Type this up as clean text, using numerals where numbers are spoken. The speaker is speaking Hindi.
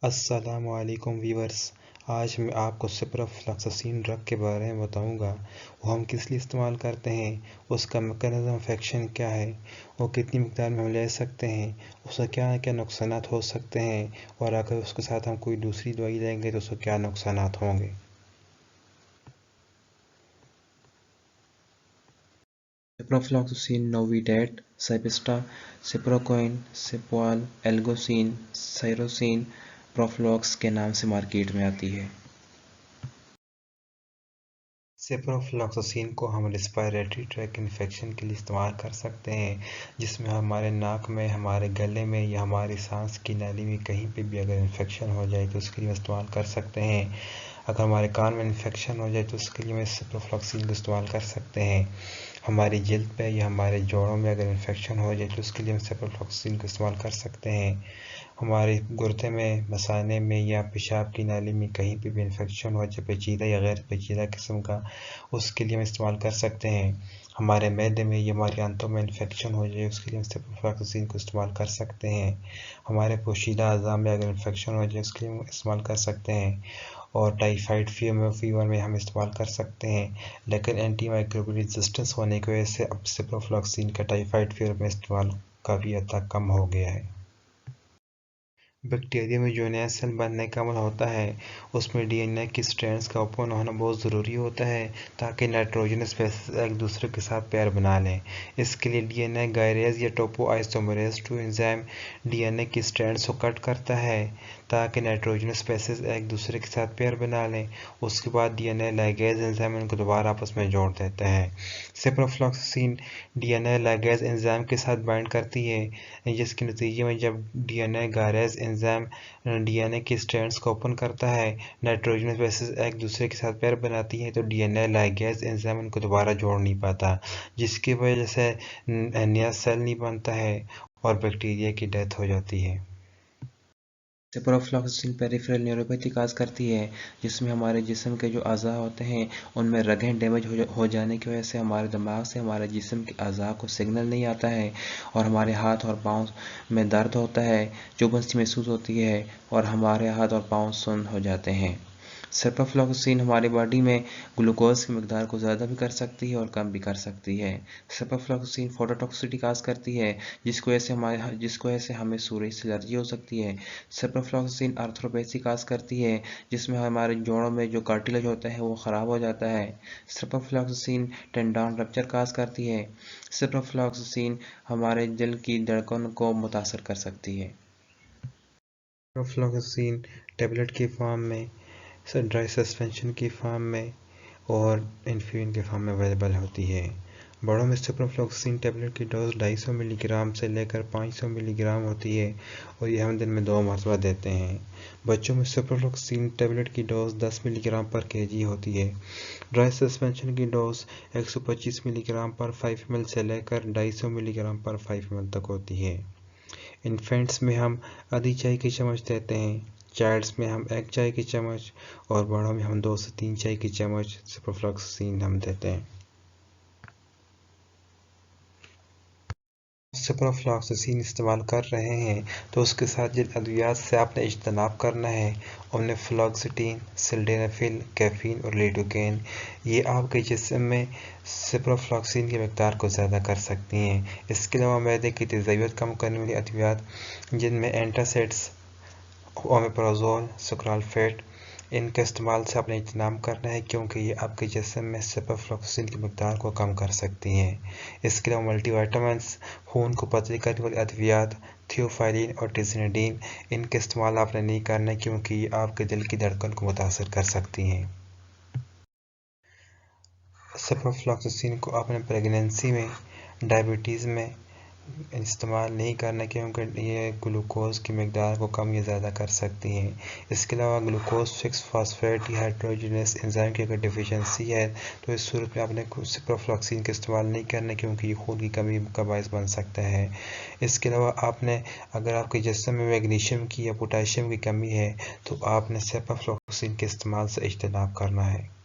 अस्सलामुअलैकुम वीवर्स। आज मैं आपको सिप्रोफ्लॉक्सासिन ड्रग के बारे में बताऊंगा। वो हम किस लिए इस्तेमाल करते हैं, उसका मैकेनिज्म ऑफ एक्शन क्या है, वो कितनी मिकदार में हम ले सकते हैं, उसका क्या क्या नुकसान हो सकते हैं, और अगर उसके साथ हम कोई दूसरी दवाई लेंगे तो उसके क्या नुकसान होंगे। सिप्रोफ्लॉक्सासिन, नोविडेट, साइप्स्टा, सिप्रोक्विन, सिप्वाल, एल्गोसिन, साइरोसिन, प्रोफ्लॉक्स के नाम से मार्केट में आती है। सिप्रोफ्लॉक्सासिन को हम रेस्पिरेटरी ट्रैक इन्फेक्शन के लिए इस्तेमाल कर सकते हैं, जिसमें हमारे नाक में, हमारे गले में या हमारी सांस की नाली में कहीं पे भी अगर इन्फेक्शन हो जाए तो उसके लिए इस्तेमाल कर सकते हैं। अगर हमारे कान में इन्फेक्शन हो जाए तो उसके लिए हम सिप्रोफ्लॉक्सासिन का इस्तेमाल कर सकते हैं। हमारी जल्द पे या हमारे जोड़ों में अगर इन्फेक्शन हो जाए तो उसके लिए हम सिप्रोफ्लॉक्सासिन का इस्तेमाल कर सकते हैं। हमारे गुर्दे में, मसाने में या पेशाब की नाली में कहीं पे भी इन्फेक्शन हो जाए, पेचीदा या गैर पेचीदा किस्म का, उसके लिए हम इस्तेमाल कर सकते हैं। हमारे मैदे में या हमारे आंतों में इन्फेक्शन हो जाए उसके लिए हम सिप्रोफ्लॉक्सासिन को इस्तेमाल कर सकते हैं। हमारे पोशीदा अज़ा में अगर इन्फेक्शन हो जाए उसके लिए हम इस्तेमाल कर सकते हैं। और टाइफाइड फीवर में हम इस्तेमाल कर सकते हैं, लेकिन एंटी माइक्रोबियल रेजिस्टेंस होने की वजह से अब सिप्रोफ्लॉक्सासिन का टाइफाइड फीवर में इस्तेमाल काफ़ी हद तक कम हो गया है। बैक्टीरिया में जो नया सेल बनने का अमल होता है, उसमें डीएनए की स्ट्रैंड्स का ओपन होना बहुत ज़रूरी होता है ताकि नाइट्रोजन स्पेसीज एक दूसरे के साथ पैर बना लें। इसके लिए डीएनए गायरेज या टोपोआइसोमरेज 2 एंजाइम डीएनए की स्ट्रैंड्स को कट करता है ताकि नाइट्रोजन स्पेसीज एक दूसरे के साथ पैर बना लें। उसके बाद डीएनए लाइगेज एंजाइम उनको दोबारा आपस में जोड़ देता है। सिप्रोफ्लॉक्सासिन डीएनए लाइगेज एंजाइम के साथ बाइंड करती है, जिसके नतीजे में जब डीएनए गायरेज एंजाइम डीएनए की स्ट्रैंड्स को ओपन करता है, नाइट्रोजन बेसेस एक दूसरे के साथ पैर बनाती हैं, तो डीएनए लाइगेज एंजाइम उनको दोबारा जोड़ नहीं पाता, जिसकी वजह से नया सेल नहीं बनता है और बैक्टीरिया की डेथ हो जाती है। सिप्रोफ्लॉक्सासिन पेरिफेरल न्यूरोपैथी काज करती है, जिसमें हमारे जिस्म के जो अज़ा होते हैं उनमें रगें डैमेज हो जाने की वजह से हमारे दिमाग से हमारे जिस्म के अज़ा को सिग्नल नहीं आता है और हमारे हाथ और पाँव में दर्द होता है, चुभन सी महसूस होती है और हमारे हाथ और पाँव सुन्न हो जाते हैं। सिप्रोफ्लॉक्सासिन हमारी बॉडी में ग्लूकोज की मिकदार को ज़्यादा भी कर सकती है और कम भी कर सकती है। सिप्रोफ्लॉक्सासिन फोटोटॉक्सिसिटी काज करती है, जिसको ऐसे हमें सूरज से एलर्जी हो सकती है। सिप्रोफ्लॉक्सासिन आर्थ्रोपैथी काज करती है, जिसमें हमारे जोड़ों में जो कार्टिलेज होता है वो ख़राब हो जाता है। सिप्रोफ्लॉक्सासिन टेंडन रप्चर काज करती है। सिप्रोफ्लॉक्सासिन हमारे दिल की धड़कन को मुतासर कर सकती है। सिप्रोफ्लॉक्सासिन टैबलेट की फॉर्म में, ड्राई सस्पेंशन की फॉर्म में और इन्फ्यूजन के फॉर्म में अवेलेबल होती है। बड़ों में सिप्रोफ्लॉक्सासिन टैबलेट की डोज 250 मिलीग्राम से लेकर 500 मिलीग्राम होती है और ये हम दिन में 2 मरतबा देते हैं। बच्चों में सिप्रोफ्लॉक्सासिन टैबलेट की डोज 10 मिलीग्राम पर केजी होती है। ड्राई सस्पेंशन की डोज 125 मिलीग्राम पर 5 ml से लेकर 250 मिलीग्राम पर 5 ml तक होती है। इन्फेंट्स में हम आधी चाय की चम्मच देते हैं, चाइल्ड्स में हम 1 चाय की चम्मच और बड़ों में हम 2 से 3 चाय की चम्मच सिप्रोफ्लॉक्सासिन हम देते हैं। सिप्रोफ्लॉक्सासिन इस्तेमाल कर रहे हैं तो उसके साथ जिन अद्वियात से आपने इज्तनाब करना है, उनमें फ्लॉक्सिटीन, सिल्डेनाफिल, कैफीन और लिडोकेन, ये आपके जिस्म में सिप्रोफ्लॉक्सासिन की मिकदार को ज़्यादा कर सकती हैं। इसके अलावा मैदे की तेज़ाबियत कम करने वाली अद्वियात जिनमें एंटासिड्स, ओमेप्राजोल, सुक्रालोफेट, इनके इस्तेमाल से आपने इज्तनाब करना है क्योंकि ये आपके जिस्म में सिप्रोफ्लॉक्सासिन की मिकदार को कम कर सकती हैं। इसके अलावा मल्टीविटामिन्स, खून को पतली करने वाली अद्वियात, थियोफाइलिन और टिज़िनाडीन, इनके इस्तेमाल आपने नहीं करना है क्योंकि ये आपके दिल की धड़कन को मुतासर कर सकती हैं। सिप्रोफ्लॉक्सासिन को आपने प्रेगनेंसी में, डायबिटीज़ में इस्तेमाल नहीं करना क्योंकि ये ग्लूकोज की मिकदार को कम या ज़्यादा कर सकती हैं। इसके अलावा ग्लूकोज 6 फॉस्फेट डिहाइड्रोजनेस एंजाइम की अगर डिफिशियंसी है तो इस सूरत में आपने सिप्रोफ्लॉक्सासिन का इस्तेमाल नहीं करना क्योंकि ये खून की कमी का बायस बन सकता है। इसके अलावा आपने, अगर आपके जिस्म में मैग्नीशियम की या पोटाशियम की कमी है तो आपने सिप्रोफ्लॉक्सासिन के इस्तेमाल से इज्तनाब करना है।